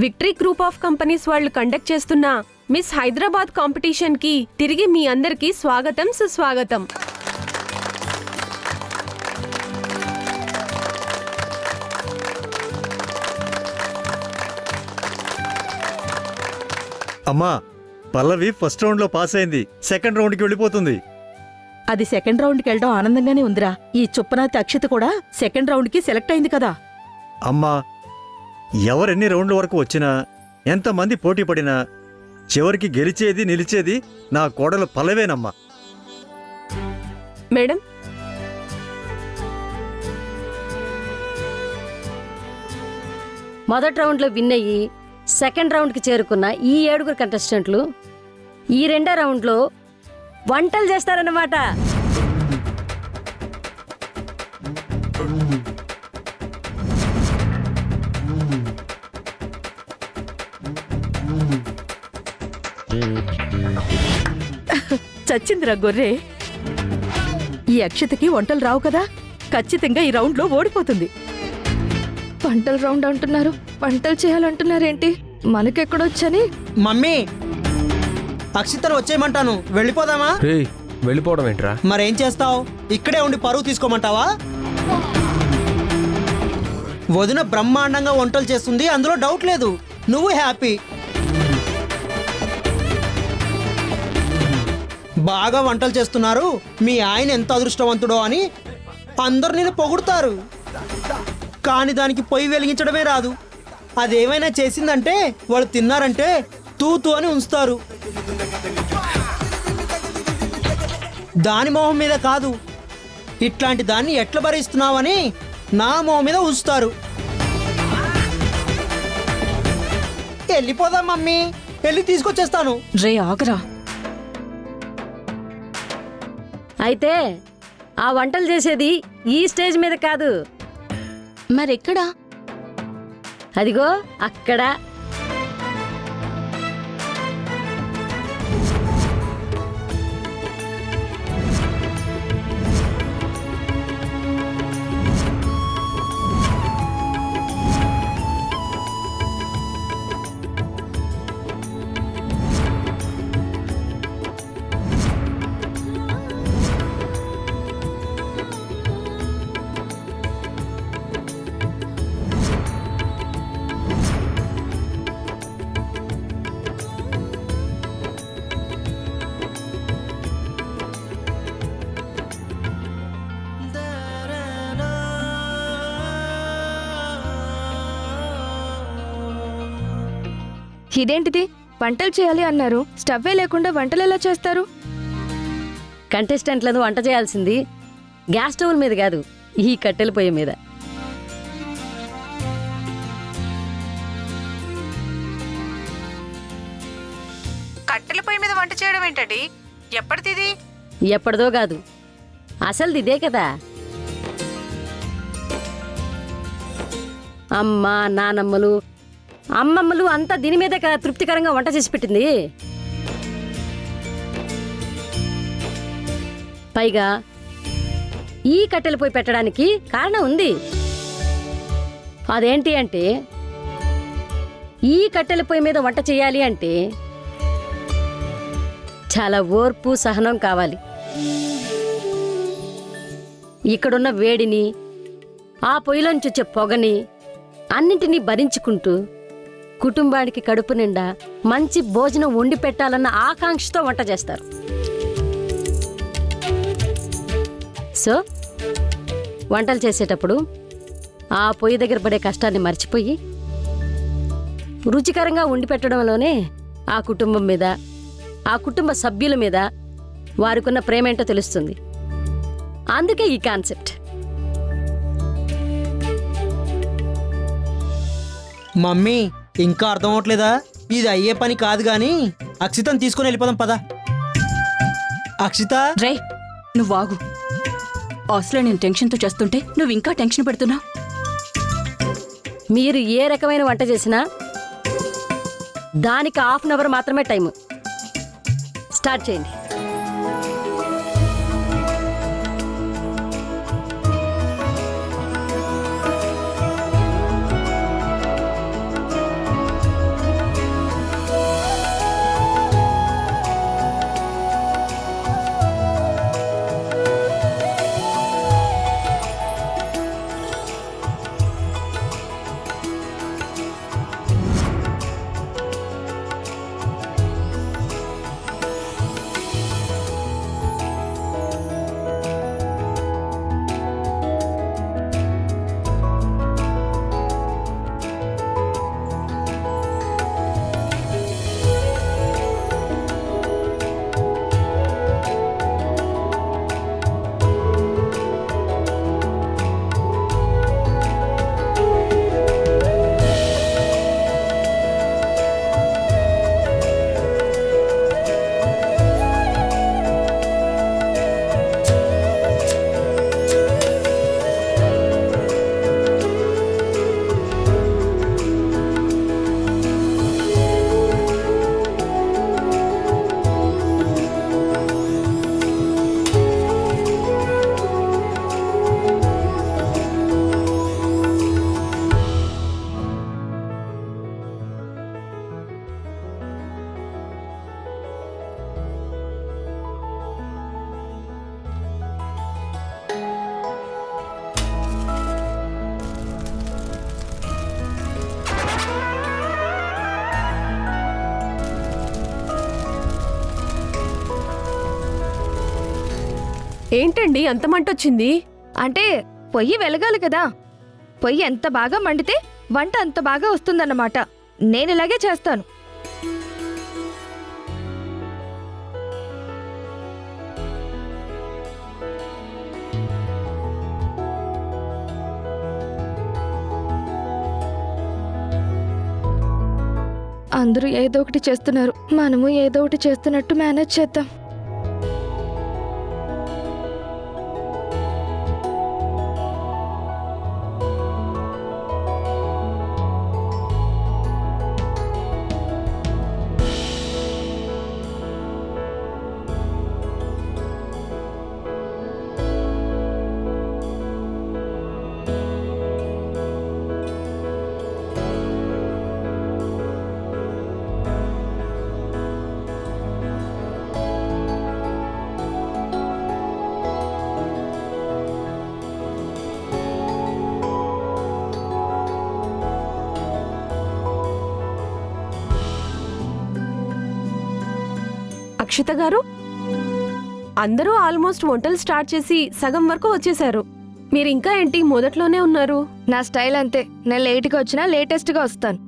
Victory group of companies వాళ్ళు conduct చేస్తున్న miss Hyderabad competition కి తిరిగి మీ అందరికీ స్వాగతం సుస్వాగతం. అమ్మా, పల్లవి ఫస్ట్ రౌండ్ లో పాస్ అయింది, సెకండ్ రౌండ్ కి వెళ్ళిపోతుంది. అది సెకండ్ రౌండ్కి వెళ్ళడం ఆనందంగానే ఉందిరా. ఈ చుప్పనాతి అక్షిత కూడా సెకండ్ రౌండ్కి సెలెక్ట్ అయింది కదా. అమ్మా, ఎవరెన్ని రౌండ్ల వరకు వచ్చినా, ఎంతమంది పోటీ పడినా, చివరికి గెలిచేది నిలిచేది నా కోడలు పల్లవేనమ్మా. మేడం, మొదటి రౌండ్లో విన్ అయ్యి సెకండ్ రౌండ్కి చేరుకున్న ఈ 7 కంటెస్టెంట్లు ఈ రెండో రౌండ్లో వంటలు చేస్తారన్నమాట. చచ్చిందిరా గొర్రె. ఈ అక్షతకి వంటలు రావు కదా, ఖచ్చితంగా ఈ రౌండ్లో ఓడిపోతుంది. వంటల రౌండ్ అంటున్నారు, వంటలు చేయాలంటున్నారేంటి? మనకెక్కడొచ్చని. మమ్మీ, అక్షితను వచ్చేయమంటాను, వెళ్ళిపోదామా? వెళ్ళిపోవడం ఏంట్రా? మరేం చేస్తావు? ఇక్కడే ఉండి పరువు తీసుకోమంటావా? వదిన బ్రహ్మాండంగా వంటలు చేస్తుంది, అందులో డౌట్ లేదు. నువ్వు హ్యాపీ. బాగా వంటలు చేస్తున్నారు, మీ ఆయన ఎంత అదృష్టవంతుడో అని అందరు నేను పొగుడుతారు. కానీ దానికి పొయ్యి వెలిగించడమే రాదు. అదేమైనా చేసిందంటే వాళ్ళు తిన్నారంటే తూతూ అని ఉంచుతారు. దాని మొహం మీద కాదు, ఇట్లాంటి దాన్ని ఎట్లా భరిస్తున్నావని నా మొహం మీద ఉంచుతారు. వెళ్ళిపోదాం మమ్మీ, వెళ్ళి తీసుకొచ్చేస్తాను. రే ఆగరా. అయితే ఆ వంటలు చేసేది ఈ స్టేజ్ మీద కాదు, మరెక్కడా? అదిగో అక్కడ. ఇదేంటిది? వంటలు చేయాలి అన్నారు, స్టవ్వే లేకుండా వంటలు ఎలా చేస్తారు? కంటెస్టెంట్లను వంట చేయాల్సింది గ్యాస్ స్టవ్ మీద కాదు, ఈ కట్టెల పొయ్యి మీద. కట్టెల పొయ్యి మీద వంట చేయడం ఏంటండి? ఎప్పటిది? ఎప్పటిదో కాదు, అసలు ఇదే కదా. అమ్మ, నానమ్మలు, అమ్మమ్మలు అంతా దీని మీదే కదా తృప్తికరంగా వంట చేసి పెట్టింది. పైగా ఈ కట్టెల పొయ్యి పెట్టడానికి కారణం ఉంది. అదేంటి అంటే, ఈ కట్టెల పొయ్యి మీద వంట చేయాలి అంటే చాలా ఓర్పు సహనం కావాలి. ఇక్కడున్న వేడిని, ఆ పొయ్యిలోంచి వచ్చే పొగని అన్నింటినీ భరించుకుంటూ కుటుంబానికి కడుపు నిండా మంచి భోజనం వండి పెట్టాలన్న ఆకాంక్షతో వంట చేస్తారు. సో వంటలు చేసేటప్పుడు ఆ పొయ్యి దగ్గర పడే కష్టాన్ని మర్చిపోయి రుచికరంగా వండి పెట్టడంలోనే ఆ కుటుంబం మీద, ఆ కుటుంబ సభ్యుల మీద వారికున్న ప్రేమేంటో తెలుస్తుంది. అందుకే ఈ కాన్సెప్ట్. మమ్మీ, ఇంకా అర్థం అవట్లేదా? ఇది అయ్యే పని కాదు గాని అక్షితను తీసుకుని వెళ్ళిపోదాం పద. అక్షిత, రే నువ్వు ఆగు. అసలే నేను టెన్షన్తో చేస్తుంటే నువ్వు ఇంకా టెన్షన్ పెడుతున్నావు. మీరు ఏ రకమైన వంట చేసినా దానికి 1/2 అవర్ మాత్రమే టైం. స్టార్ట్ చేయండి. ఏంటండి అంత మంటొచ్చింది? అంటే పొయ్యి వెలగాలి కదా. పొయ్యి ఎంత బాగా మండితే వంట అంత బాగా వస్తుందన్నమాట. నేను ఇలాగే చేస్తాను. అందరూ ఏదో ఒకటి చేస్తున్నారు, మనము ఏదో ఒకటి చేస్తున్నట్టు మేనేజ్ చేద్దాం. అక్షిత గారు, అందరూ ఆల్మోస్ట్ వంటలు స్టార్ట్ చేసి సగం వరకు వచ్చేశారు. మీరు ఇంకా ఏంటి మొదట్లోనే ఉన్నారు? నా స్టైల్ అంతే. నేను లేట్గా వచ్చినా లేటెస్ట్గా వస్తాను.